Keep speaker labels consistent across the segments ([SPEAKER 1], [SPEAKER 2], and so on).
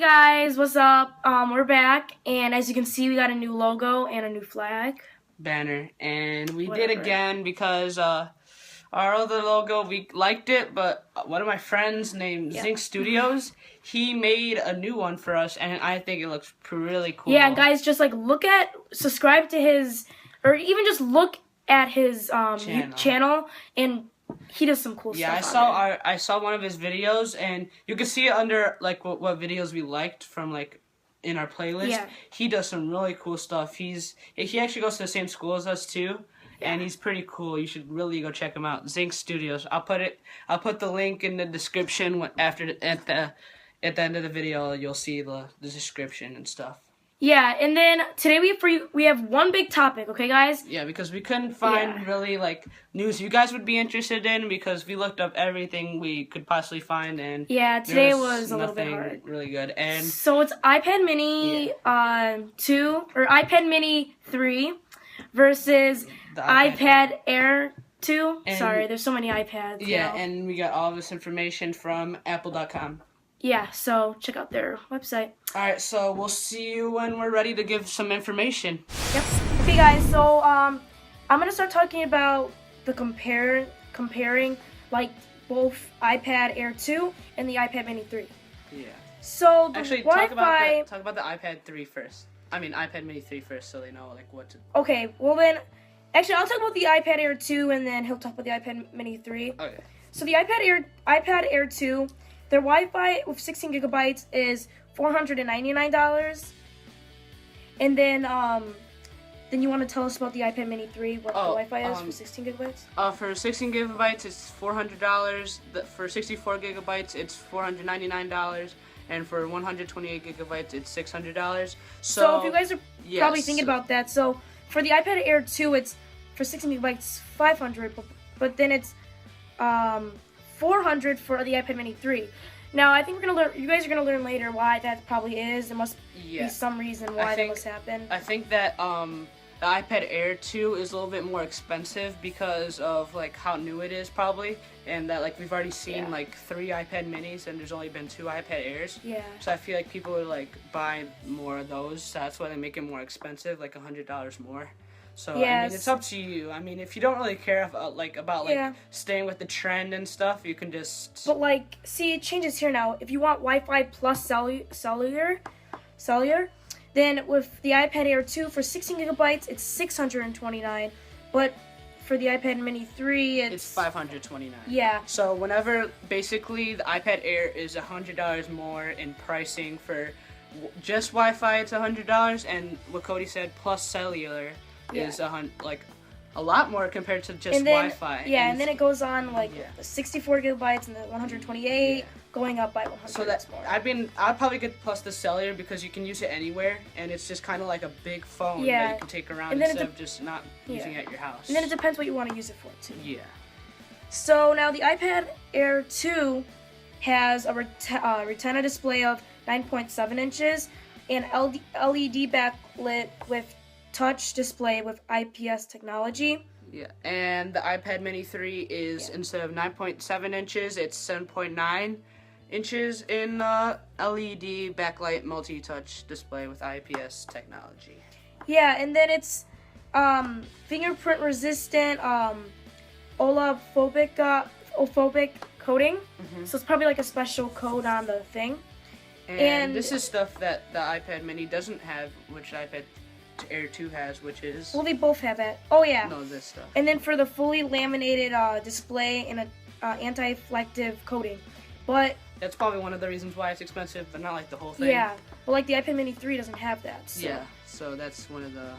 [SPEAKER 1] guys, what's up? We're back, and as you can see, we got a new logo and a new flag.
[SPEAKER 2] Banner, and we
[SPEAKER 1] Whatever.
[SPEAKER 2] did again because our other logo, we liked it, but one of my friends named ZiinkStudios, he made a new one for us, and I think it looks really cool.
[SPEAKER 1] Yeah, guys, just like subscribe to his, or even just look at his channel, and he does some cool stuff.
[SPEAKER 2] Yeah, I saw one of his videos, and you can see it under like what videos we liked from like in our playlist.
[SPEAKER 1] Yeah.
[SPEAKER 2] He does some really cool stuff. He actually goes to the same school as us too.
[SPEAKER 1] Yeah.
[SPEAKER 2] And he's pretty cool. You should really go check him out. ZiinkStudios. I'll put the link in the description at the end of the video. You'll see the description and stuff.
[SPEAKER 1] Yeah, and then today we have one big topic, okay, guys?
[SPEAKER 2] Yeah, because we couldn't find really like news you guys would be interested in, because we looked up everything we could possibly find, and
[SPEAKER 1] today was a little bit hard.
[SPEAKER 2] Really good. And
[SPEAKER 1] so it's iPad Mini 2 or iPad Mini 3 versus the iPad Air 2. Sorry, there's so many iPads.
[SPEAKER 2] Yeah, and we got all this information from Apple.com.
[SPEAKER 1] Yeah, so check out their website.
[SPEAKER 2] Alright, so we'll see you when we're ready to give some information.
[SPEAKER 1] Yep. Okay, guys, so I'm going to start talking about the comparing like both iPad Air 2 and the iPad Mini 3.
[SPEAKER 2] Yeah.
[SPEAKER 1] So the
[SPEAKER 2] actually,
[SPEAKER 1] Wi-Fi...
[SPEAKER 2] talk about the iPad 3 first. I mean, iPad Mini 3 first, so they know like what to...
[SPEAKER 1] Okay, well then, actually I'll talk about the iPad Air 2 and then he'll talk about the iPad Mini 3.
[SPEAKER 2] Okay.
[SPEAKER 1] So the iPad Air 2, their Wi-Fi with 16 gigabytes is $499. And then you want to tell us about the iPad Mini 3, what the Wi-Fi is for 16 gigabytes? For 16 gigabytes, it's $400. For 64 gigabytes, it's $499. And for 128 gigabytes, it's $600. So if you guys are probably thinking about that, so for the iPad Air 2, it's for 16 gigabytes, $500, but then it's $400 for the iPad Mini 3. Now, I think you guys are gonna learn later why that probably is. There must be some reason why that must happen.
[SPEAKER 2] I think that the iPad Air 2 is a little bit more expensive because of like how new it is probably, and that like we've already seen like 3 iPad Minis and there's only been 2 iPad Airs.
[SPEAKER 1] Yeah.
[SPEAKER 2] So I feel like people would like buy more of those. So that's why they make it more expensive, like $100 more. So I mean, it's up to you. I mean, if you don't really care about staying with the trend and stuff, you can just.
[SPEAKER 1] But like, see, it changes here now. If you want Wi-Fi plus cellular, then with the iPad Air 2 for 16 gigabytes, it's $629. But for the iPad Mini 3, it's
[SPEAKER 2] $529.
[SPEAKER 1] Yeah.
[SPEAKER 2] So whenever basically the iPad Air is $100 more in pricing for just Wi-Fi, it's $100, and what Cody said plus cellular is a lot more compared to just Wi-Fi.
[SPEAKER 1] Yeah, and then it goes on like 64 gigabytes and the 128 going up by 100.
[SPEAKER 2] So that's more. I'd probably get plus the cellular because you can use it anywhere, and it's just kind of like a big phone that you can take around instead of just not using it at your house.
[SPEAKER 1] And then it depends what you want to use it for too.
[SPEAKER 2] Yeah.
[SPEAKER 1] So now the iPad Air 2 has a Retina display of 9.7 inches and LED backlit with touch display with IPS technology.
[SPEAKER 2] Yeah, and the iPad Mini 3 is instead of 9.7 inches, it's 7.9 inches in LED backlight multi-touch display with IPS technology.
[SPEAKER 1] Yeah, and then it's fingerprint resistant, olaphobic coating. So it's probably like a special code on the thing.
[SPEAKER 2] And this is stuff that the iPad Mini doesn't have, which the iPad Air 2 has, which is...
[SPEAKER 1] Well, they both have it. Oh, yeah.
[SPEAKER 2] No, this stuff.
[SPEAKER 1] And then for the fully laminated display and an anti-reflective coating. But...
[SPEAKER 2] That's probably one of the reasons why it's expensive, but not like the whole thing.
[SPEAKER 1] Yeah. But like the iPad Mini 3 doesn't have that. So.
[SPEAKER 2] Yeah, so that's one of the...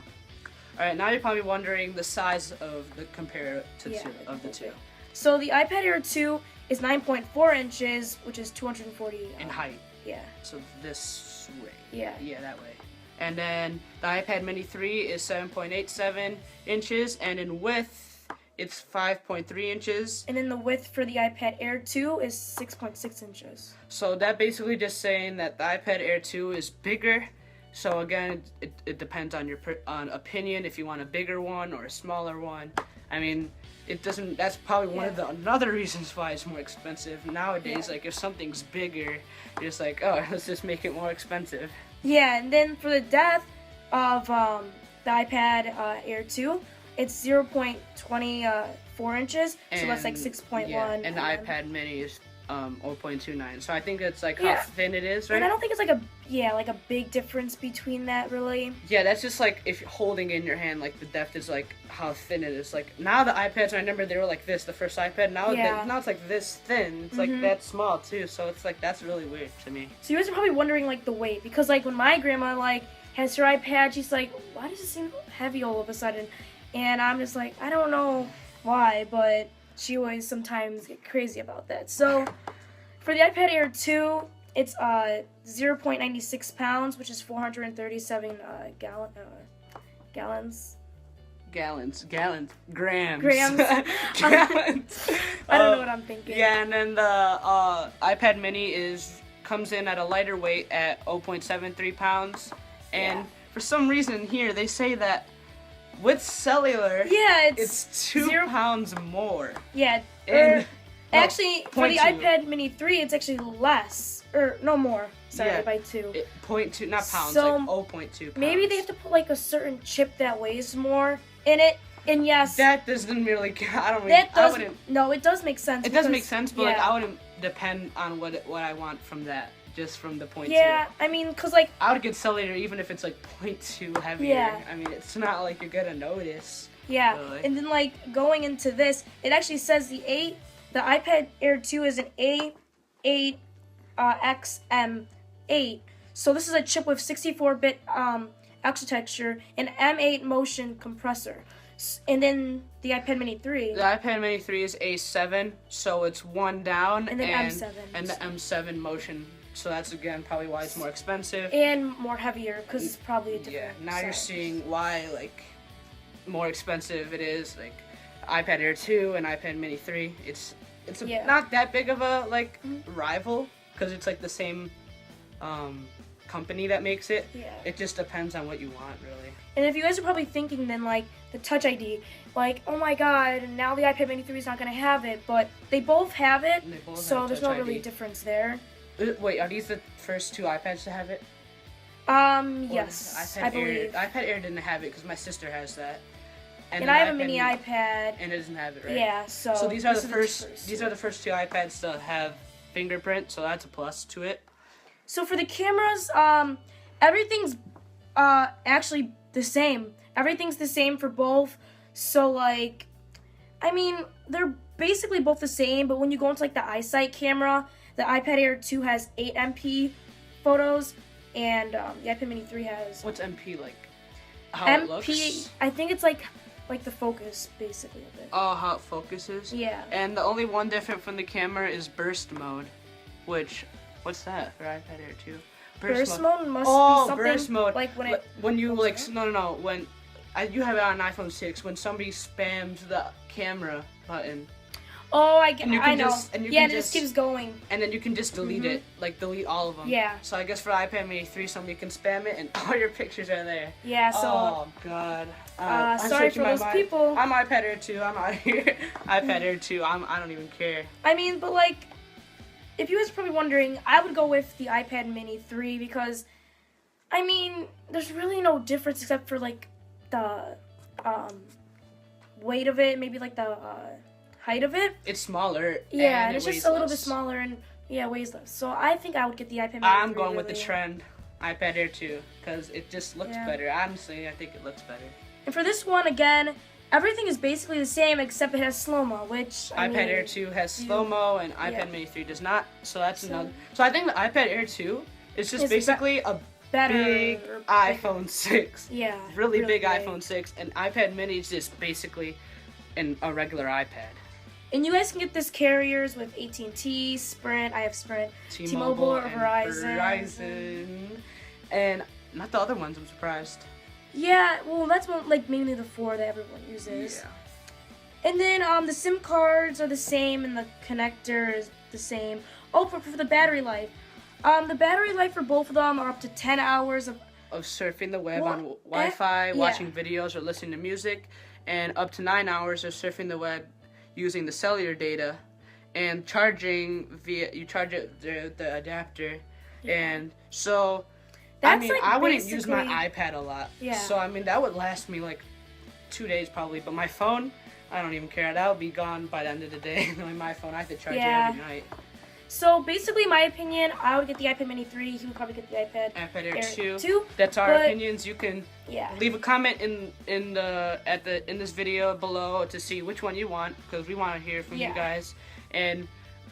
[SPEAKER 2] Alright, now you're probably wondering the size of the the two. So
[SPEAKER 1] the iPad Air 2 is 9.4 inches, which is 240...
[SPEAKER 2] in height.
[SPEAKER 1] Yeah.
[SPEAKER 2] So this way.
[SPEAKER 1] Yeah.
[SPEAKER 2] Yeah, that way. And then the iPad Mini 3 is 7.87 inches, and in width, it's 5.3 inches.
[SPEAKER 1] And then the width for the iPad Air 2 is 6.6 inches.
[SPEAKER 2] So that basically just saying that the iPad Air 2 is bigger So again, it depends on your on opinion if you want a bigger one or a smaller one. I mean, it doesn't. That's probably one of the another reasons why it's more expensive nowadays. Like if something's bigger, you're just like, oh, let's just make it more expensive.
[SPEAKER 1] Yeah, and then for the depth of the iPad Air 2, it's 0.24 inches, so that's like 6.1.
[SPEAKER 2] Yeah, and the iPad Mini is 0.29. So I think it's like how thin it is, right?
[SPEAKER 1] And I don't think it's like a big difference between that really.
[SPEAKER 2] Yeah, that's just like if you're holding it in your hand, like the depth is like how thin it is. Like now the iPads, I remember they were like this, the first iPad. Now now it's like this thin. It's like that small too. So it's like that's really weird to me.
[SPEAKER 1] So you guys are probably wondering like the weight, because like when my grandma like has her iPad, she's like, why does it seem heavy all of a sudden? And I'm just like, I don't know why, but she always sometimes get crazy about that. So for the iPad Air 2, it's 0.96 pounds, which is 437 gallons.
[SPEAKER 2] Grams.
[SPEAKER 1] Grams.
[SPEAKER 2] Gallons.
[SPEAKER 1] I don't know what I'm thinking.
[SPEAKER 2] Yeah, and then the iPad Mini comes in at a lighter weight at 0.73 pounds. And for some reason here, they say that with cellular, it's 2 pounds more.
[SPEAKER 1] Yeah, actually, for the iPad Mini 3, it's actually less. Or, no more. Sorry, by 2.
[SPEAKER 2] 0.2, not pounds,
[SPEAKER 1] so
[SPEAKER 2] like 0.2 pounds.
[SPEAKER 1] Maybe they have to put, like, a certain chip that weighs more in it. And yes.
[SPEAKER 2] That doesn't really, I wouldn't.
[SPEAKER 1] No, it does make sense.
[SPEAKER 2] It does make sense, but, like, I wouldn't depend on what I want from that. Just from the 0.2.
[SPEAKER 1] Yeah, I mean, because, like,
[SPEAKER 2] I would get cellular even if it's, like, 0.2 heavier. Yeah. I mean, it's not like you're gonna notice.
[SPEAKER 1] Yeah, really. And then, like, going into this, it actually says the iPad Air 2 is an A8 XM8. So this is a chip with 64-bit architecture and M8 motion compressor. And then the iPad Mini 3.
[SPEAKER 2] The iPad Mini 3 is A7, so it's one down.
[SPEAKER 1] And then M7.
[SPEAKER 2] And the M7 motion. So that's, again, probably why it's more expensive.
[SPEAKER 1] And more heavier, because it's probably a different
[SPEAKER 2] now
[SPEAKER 1] size.
[SPEAKER 2] You're seeing why, like, more expensive it is. Like, iPad Air 2 and iPad Mini 3. It's not that big of a, like, rival, because it's, like, the same company that makes it. Yeah. It just depends on what you want, really.
[SPEAKER 1] And if you guys are probably thinking then, like, the Touch ID, like, oh my god, now the iPad Mini 3 is not going to have it, but they both have it, so there's no really difference there.
[SPEAKER 2] Wait, are these the first 2 iPads to have it?
[SPEAKER 1] Yes, I believe.
[SPEAKER 2] The iPad Air didn't have it because my sister has that.
[SPEAKER 1] And I have a mini iPad.
[SPEAKER 2] And it doesn't have it, right?
[SPEAKER 1] Yeah, so
[SPEAKER 2] these are the first. These are the first 2 iPads to have fingerprint, so that's a plus to it.
[SPEAKER 1] So for the cameras, everything's actually the same. Everything's the same for both. So like, I mean, they're basically both the same. But when you go into like the iSight camera, the iPad Air 2 has 8 MP photos, and the iPad Mini 3 has...
[SPEAKER 2] What's MP like? How
[SPEAKER 1] MP,
[SPEAKER 2] it looks?
[SPEAKER 1] I think it's like the focus, basically, of it.
[SPEAKER 2] Oh, how it focuses?
[SPEAKER 1] Yeah.
[SPEAKER 2] And the only one different from the camera is burst mode, which... What's that for iPad Air 2?
[SPEAKER 1] Burst mode must be something
[SPEAKER 2] burst mode.
[SPEAKER 1] Like
[SPEAKER 2] when you like... No. When... you have it on iPhone 6, when somebody spams the camera button...
[SPEAKER 1] Oh, I know.
[SPEAKER 2] And
[SPEAKER 1] it just keeps going.
[SPEAKER 2] And then you can just delete it, like delete all of them.
[SPEAKER 1] Yeah.
[SPEAKER 2] So I guess for iPad Mini 3, somebody can spam it and all your pictures are there.
[SPEAKER 1] Yeah, so...
[SPEAKER 2] Oh, God.
[SPEAKER 1] Sorry for those people.
[SPEAKER 2] I'm iPad Air 2, I'm out of here. iPad Air 2, I don't even care.
[SPEAKER 1] I mean, but like, if you guys are probably wondering, I would go with the iPad Mini 3 because, I mean, there's really no difference except for like the weight of it, maybe like the... height of it.
[SPEAKER 2] It's smaller.
[SPEAKER 1] Yeah, and it's just a little bit smaller and weighs less. So I think I would get the iPad Mini 3.
[SPEAKER 2] I'm going with the trend, iPad Air 2, because it just looks better. Honestly, I think it looks better.
[SPEAKER 1] And for this one, again, everything is basically the same except it has slow-mo, which
[SPEAKER 2] iPad Air 2 has slow-mo and iPad Mini 3 does not. So that's another. So I think the iPad Air 2 is just basically a big iPhone 6.
[SPEAKER 1] Yeah.
[SPEAKER 2] Really big iPhone 6, and iPad Mini is just basically a regular iPad.
[SPEAKER 1] And you guys can get this carriers with AT&T, Sprint, I have Sprint, T-Mobile, or Verizon.
[SPEAKER 2] And not the other ones, I'm surprised.
[SPEAKER 1] Yeah, well, that's like mainly the 4 that everyone uses. Yeah. And then the SIM cards are the same, and the connector is the same. Oh, for the battery life. The battery life for both of them are up to 10 hours
[SPEAKER 2] of surfing the web
[SPEAKER 1] Well,
[SPEAKER 2] on Wi-Fi,
[SPEAKER 1] yeah.
[SPEAKER 2] watching videos, or listening to music, and up to 9 hours of surfing the web using the cellular data, and charging via you charge it the adapter, and so.
[SPEAKER 1] That's
[SPEAKER 2] I mean,
[SPEAKER 1] like
[SPEAKER 2] I wouldn't use my
[SPEAKER 1] basically-
[SPEAKER 2] iPad a lot.
[SPEAKER 1] Yeah.
[SPEAKER 2] So, I mean, that would last me like 2 days probably. But my phone, I don't even care. That would be gone by the end of the day. My phone, I have to charge
[SPEAKER 1] Yeah.
[SPEAKER 2] it every night.
[SPEAKER 1] So basically, my opinion, I would get the iPad Mini 3. He would probably get the iPad
[SPEAKER 2] iPad Air
[SPEAKER 1] Air
[SPEAKER 2] 2. That's our
[SPEAKER 1] but-
[SPEAKER 2] opinions. You can
[SPEAKER 1] Yeah.
[SPEAKER 2] leave a comment in this video below to see which one you want, because we want to hear from
[SPEAKER 1] Yeah.
[SPEAKER 2] you guys. And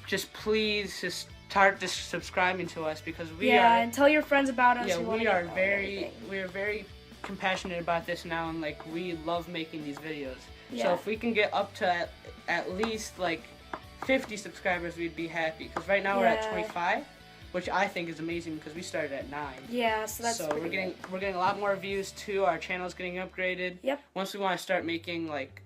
[SPEAKER 2] just please just start subscribing to us, because we are.
[SPEAKER 1] and tell your friends about us.
[SPEAKER 2] Yeah,
[SPEAKER 1] who wanna
[SPEAKER 2] we
[SPEAKER 1] get
[SPEAKER 2] are
[SPEAKER 1] that and
[SPEAKER 2] very
[SPEAKER 1] everything.
[SPEAKER 2] we are very compassionate about this now, and like we love making these videos. So
[SPEAKER 1] Yeah.
[SPEAKER 2] if we can get up to at least like 50 subscribers, we'd be happy. Because right now we're at
[SPEAKER 1] Yeah.
[SPEAKER 2] 25, which I think is amazing because we started at 9.
[SPEAKER 1] Yeah, so that's
[SPEAKER 2] So
[SPEAKER 1] pretty
[SPEAKER 2] we're getting a lot more views too. Our channel's getting upgraded.
[SPEAKER 1] Yep.
[SPEAKER 2] Once we want to start making like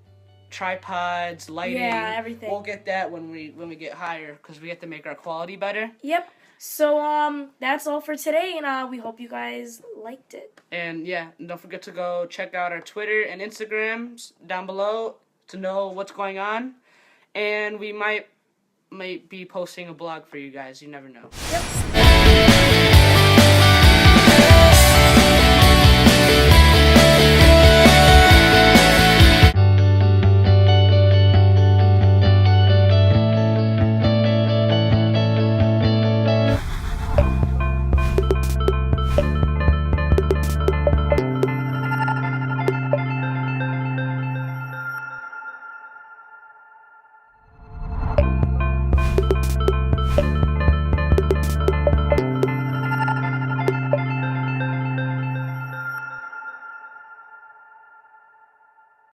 [SPEAKER 2] tripods, lighting,
[SPEAKER 1] Yeah, everything.
[SPEAKER 2] we'll get that when we get higher, because we have to make our quality better.
[SPEAKER 1] Yep. So that's all for today, and we hope you guys liked it.
[SPEAKER 2] And yeah, and don't forget to go check out our Twitter and Instagrams down below to know what's going on. And we might be posting a blog for you guys. You never know.
[SPEAKER 1] Yep.